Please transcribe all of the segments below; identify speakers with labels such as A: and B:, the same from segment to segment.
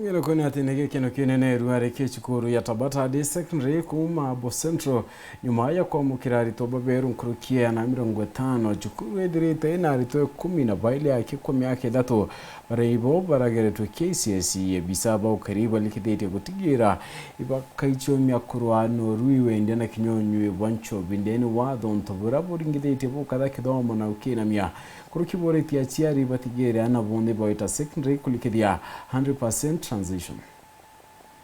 A: Ngelo koni atinege keno kinene ruare KUKURU ya TABATA de secondary kuma bo central nyuma ya kwamukira ARITWA baberu nkurukia na 50 CUKURU edirite na ARITWA 10 na baile yake kwa miaka 3 baraibo barageretwe KCSE ABISA ba UKARIA likidete Gukiira ibakaicho myakuru no ruiwe ndana kinyonywe wancho bindeni wa don tobura boringidete bukada kidomo na ukina mia kurukibore tiachiari batigere anabonde baita secondary KURIKITHIA 100% transition.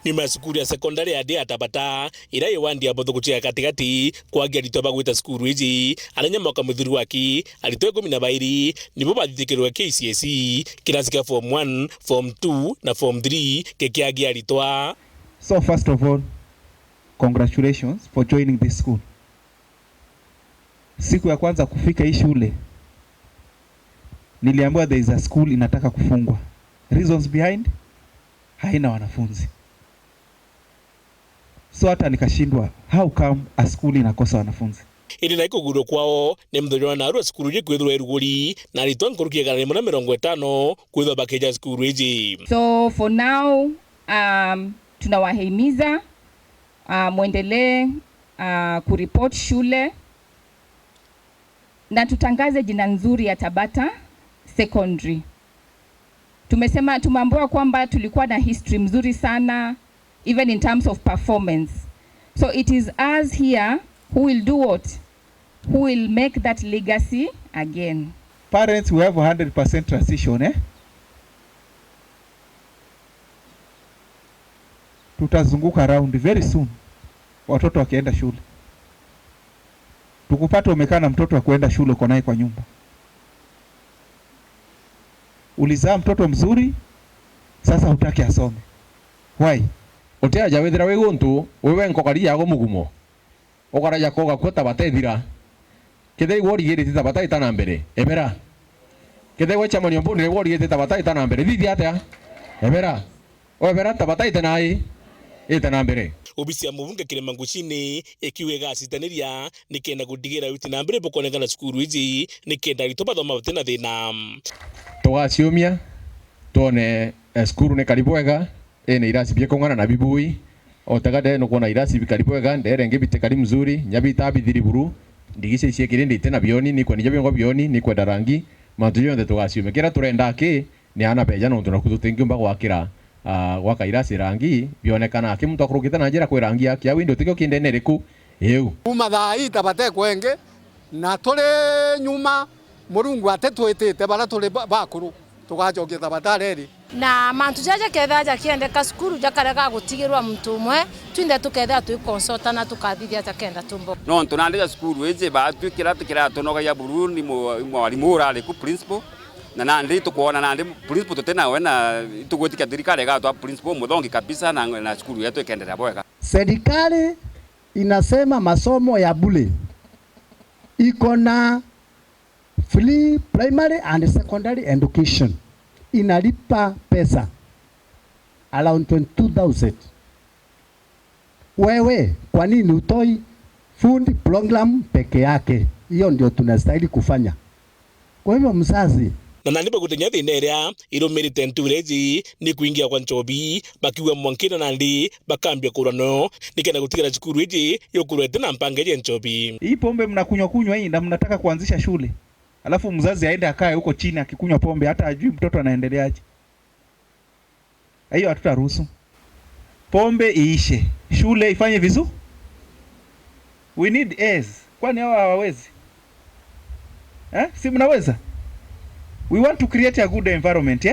B: Ni masukuru ya sekondari ya TABATA ira yewandi ya bodho kuchia katikati kwa ARITWA bagwita sukuru hizi ananya mwaka mudhuru waki ARITWA 12 nibo badhikirwa KCSE kirasika form 1 form 2 na form 3 kekiagi ARITWA.
C: So first of all, congratulations for joining this school. Siku ya kwanza kufika hii shule niliambiwa there is a school inataka kufungwa. Reasons behind, haina wanafunzi. So hata nikashindwa, how come a school inakosa wanafunzi?
B: Ili na ikuguro kwao ni mdhuriwa na arua skuru ji kwethwa eruguri na ARITWA nkurukia gana muna 50 kwethwa bakeja skuru hizi.
D: So for now, tunawahimiza muendelee kuripoti shule na tutangaze jina nzuri ya TABATA secondary. Tumeambiwa kwamba tulikuwa na history mzuri sana even in terms of performance. So it is us here who will do what? Who will make that legacy again.
C: Parents, we have 100% transition, tutazunguka around very soon. Watoto wakienda shule. Tukupata umekaa na mtoto wa kuenda shule uko naye kwa nyumba. Ulizaa mtoto mzuri, sasa hutaki asome. Why?
E: Otea jawethera wegontu wewe nkokari yago mugumo. Okaraja koga ko TABATA ethira. Kethei worigirite TABATA itana mbere. Ebera. Kethei wecha manyo mbone worigirite TABATA itana mbere. Thithi atia? Ebera. Ebera TABATA itana mbere.
B: Obisi ya muvunga kirema nguchini ekiwega asitaniria nikenda kudigira yuti na mbere bokonekana sukuru hizi nikenda ARITWA bathoma batena thina.
E: Tugaciumia tone skuru ne karibwega ene irasi bye kongana na bibui otagade no kuona irasi bikaribwega ndere ngebite kari mzuri nyabita abithiri buru ndigice cie kirindi tena bioni ni kwa nyabe ngo bioni ni kwa darangi matuyo nde tugaciumia kira turenda ki ni ana beja no tunakututengi mba gwakira gwaka irasi rangi bionekana akimuntu akurukita na njira kwe rangi yake ya window tikio kindene riku eu
F: umathai TABATA kwenge na tole nyuma Murungu atetwetete bara tuli bakuru tugajokia TABATA reri
G: na mantu jaja kethaja kiendeka skuru jakarega gutigirwa muntu umwe twinde tuketha twi consulta na tukathithia takenda tumbo
H: no tunandika skuru eje ba twikira tukira tonoga ya Burundi mwalimu urale ku principal na nandi tukuona nandi principal tutena wena tugwetika thirikari gatwa principal muthongi kabisa na skuru yetu ikendelea bwega.
I: Serikali inasema masomo ya bure iko na free primary and secondary education. Inalipa pesa around 22,000. Wewe kwa nini utoi food program peke yake? Hiyo ndio tunastahili kufanya. Kwa hivyo mzazi
B: na naniba gutenya thineria irumirite ntureji ni kuingia kwa NCHOOBI bakiwa mwankina nandi bakambia kurano nikenda gutigara cukuru hiji yokurete na mpangeje NCHOOBI.
C: Hii pombe mnakunywa hii na mnataka kuanzisha shule. Alafu mzazi aende akae huko chini akikunywa pombe hata ajui mtoto anaendeleaje. Hiyo hatutaruhusu. Pombe iishe. Shule ifanye vizuri. We need A's. Kwani hao hawawezi? Si mnaweza? We want to create a good environment,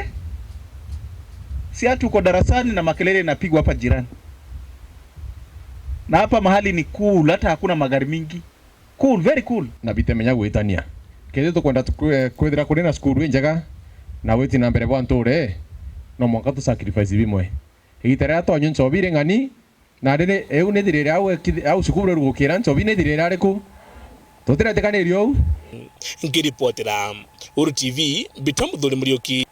C: Si hatu uko darasani na makelele yanapigwa hapa jirani. Na hapa mahali ni cool, hata hakuna magari mingi. Cool, very cool.
E: Na bitemenya gwitania. Kete tukwenda kwethira kurina skuru njega na witi na mbere bwa ntore no mwaka tu sacrifice bimwe igitera to nyu NCHOOBI ngani na rene eu ne dirira au sukuru Gukweru NCHOOBI ne dirira ariku tutira tekanirio
B: ngiripotera Uru TV bitamuthuri murioki.